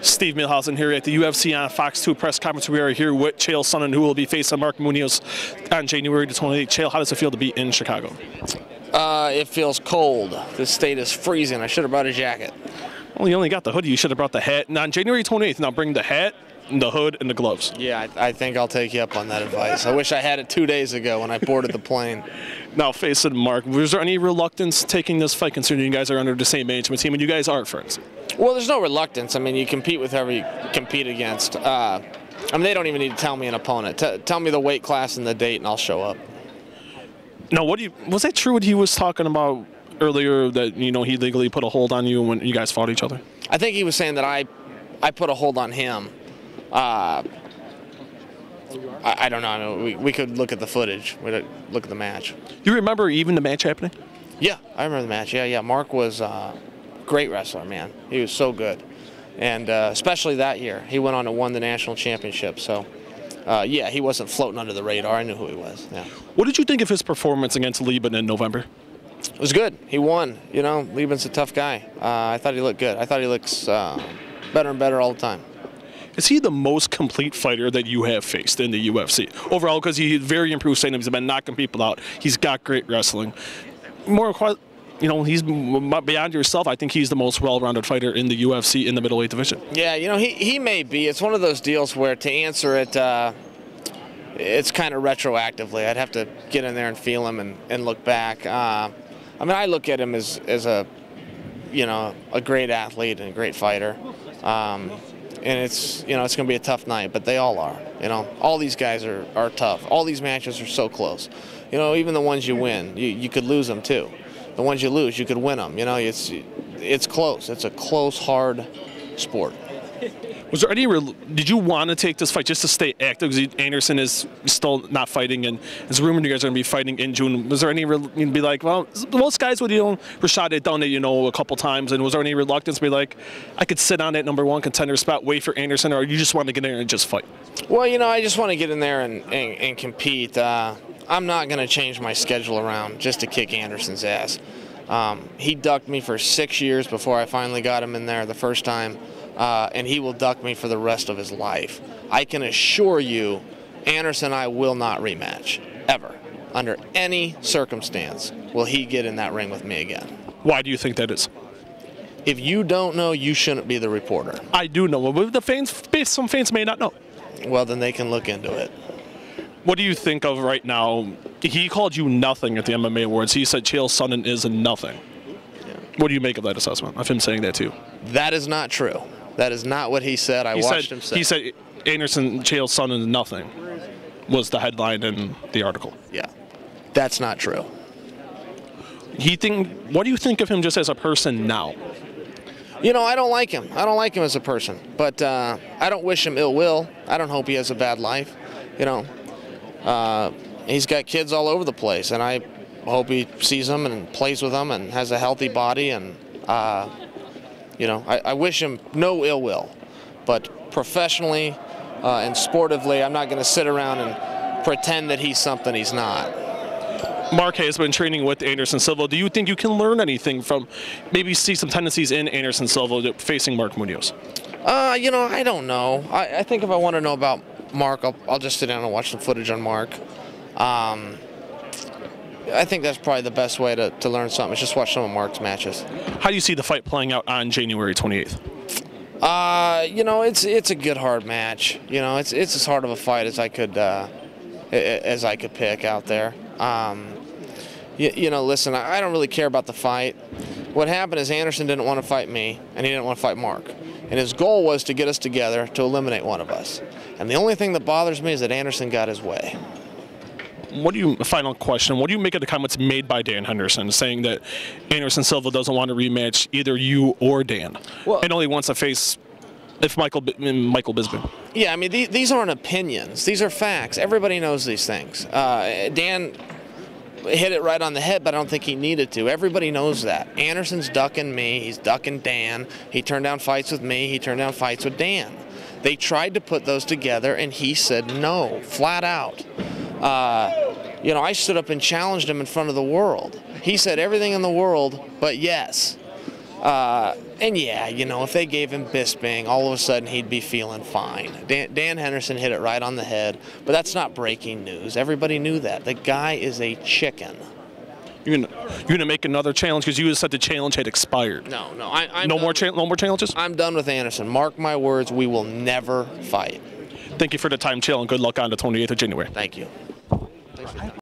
Steve Milhausen here at the UFC on Fox 2 press conference. We are here with Chael Sonnen, who will be facing Mark Munoz on January the 28th. Chael, how does it feel to be in Chicago? It feels cold. This state is freezing. I should have brought a jacket. Well, you only got the hoodie. You should have brought the hat. And on January 28th, now bring the hat, the hood, and the gloves. Yeah, I think I'll take you up on that advice. I wish I had it 2 days ago when I boarded the plane. Now, facing Mark, was there any reluctance taking this fight, considering you guys are under the same management team and you guys are friends? Well, there's no reluctance. I mean, you compete with whoever you compete against. I mean, they don't even need to tell me an opponent. Tell me the weight class and the date, and I'll show up. Now, was that true what he was talking about earlier, that he legally put a hold on you when you guys fought each other? I think he was saying that I put a hold on him. I don't know. I mean, we could look at the footage. We could look at the match. You remember even the match happening? Yeah, I remember the match. Yeah. Mark was a great wrestler, man. He was so good. And especially that year. He went on and won the national championship. So, yeah, he wasn't floating under the radar. I knew who he was. Yeah. What did you think of his performance against Lieben in November? It was good. He won. Lieben's a tough guy. I thought he looked good. I thought he looks better and better all the time. Is he the most complete fighter that you have faced in the UFC? Overall, because he's very improved stand-up. He's been knocking people out. He's got great wrestling. He's beyond yourself. I think he's the most well-rounded fighter in the UFC in the middleweight division. Yeah, he may be. It's one of those deals where to answer it, it's kind of retroactively. I'd have to get in there and feel him and look back. I mean, I look at him as a great athlete and a great fighter. And it's going to be a tough night, but they all are. All these guys are tough. All these matches are so close. Even the ones you win, you could lose them too. The ones you lose, you could win them. It's close. It's a close, hard sport. Was there did you want to take this fight just to stay active? Because Anderson is still not fighting, and it's rumored you guys are going to be fighting in June. Was there any be like, well, most guys would, Rashad had done it, a couple times, and was there any reluctance to be like, I could sit on that #1 contender spot, wait for Anderson, or you just want to get in there and just fight? Well, I just want to get in there and compete. I'm not going to change my schedule around just to kick Anderson's ass. He ducked me for 6 years before I finally got him in there the first time. And he will duck me for the rest of his life. I can assure you, Anderson and I will not rematch, ever. Under any circumstance will he get in that ring with me again. Why do you think that is? If you don't know, you shouldn't be the reporter. I do know, but some fans may not know. Well, then they can look into it. What do you think of right now? He called you nothing at the MMA Awards. He said Chael Sonnen is a nothing. Yeah. What do you make of that assessment, of him saying that too? That is not true. That is not what he said. I watched him say. He said Anderson, Chael Sonnen, nothing was the headline in the article. Yeah, that's not true. What do you think of him just as a person now? I don't like him. I don't like him as a person. But I don't wish him ill will. I don't hope he has a bad life. He's got kids all over the place, and I hope he sees them and plays with them and has a healthy body and. I wish him no ill will, but professionally and sportively, I'm not going to sit around and pretend that he's something he's not. Mark has been training with Anderson Silva. Do you think you can learn anything from, maybe see some tendencies in Anderson Silva facing Mark Munoz? I don't know. I think if I want to know about Mark, I'll just sit down and watch some footage on Mark. I think that's probably the best way to learn something, is just watch some of Mark's matches. How do you see the fight playing out on January 28th? It's a good, hard match. It's as hard of a fight as I could pick out there. Listen, I don't really care about the fight. What happened is Anderson didn't want to fight me, and he didn't want to fight Mark. And his goal was to get us together to eliminate one of us. And the only thing that bothers me is that Anderson got his way. Final question, what do you make of the comments made by Dan Henderson saying that Anderson Silva doesn't want to rematch either you or Dan, and only wants to face Michael Bisping? Yeah, I mean, these aren't opinions. These are facts. Everybody knows these things. Dan hit it right on the head, but I don't think he needed to. Everybody knows that. Anderson's ducking me. He's ducking Dan. He turned down fights with me. He turned down fights with Dan. They tried to put those together, and he said no, flat out. I stood up and challenged him in front of the world. He said everything in the world but yes. And yeah, you know, if they gave him Bisping, all of a sudden he'd be feeling fine. Dan Henderson hit it right on the head, but that's not breaking news. Everybody knew that. The guy is a chicken. You're gonna make another challenge because you said the challenge had expired. No, No more challenges. I'm done with Anderson. Mark my words, we will never fight. Thank you for the time, Chael, and good luck on the 28th of January. Thank you.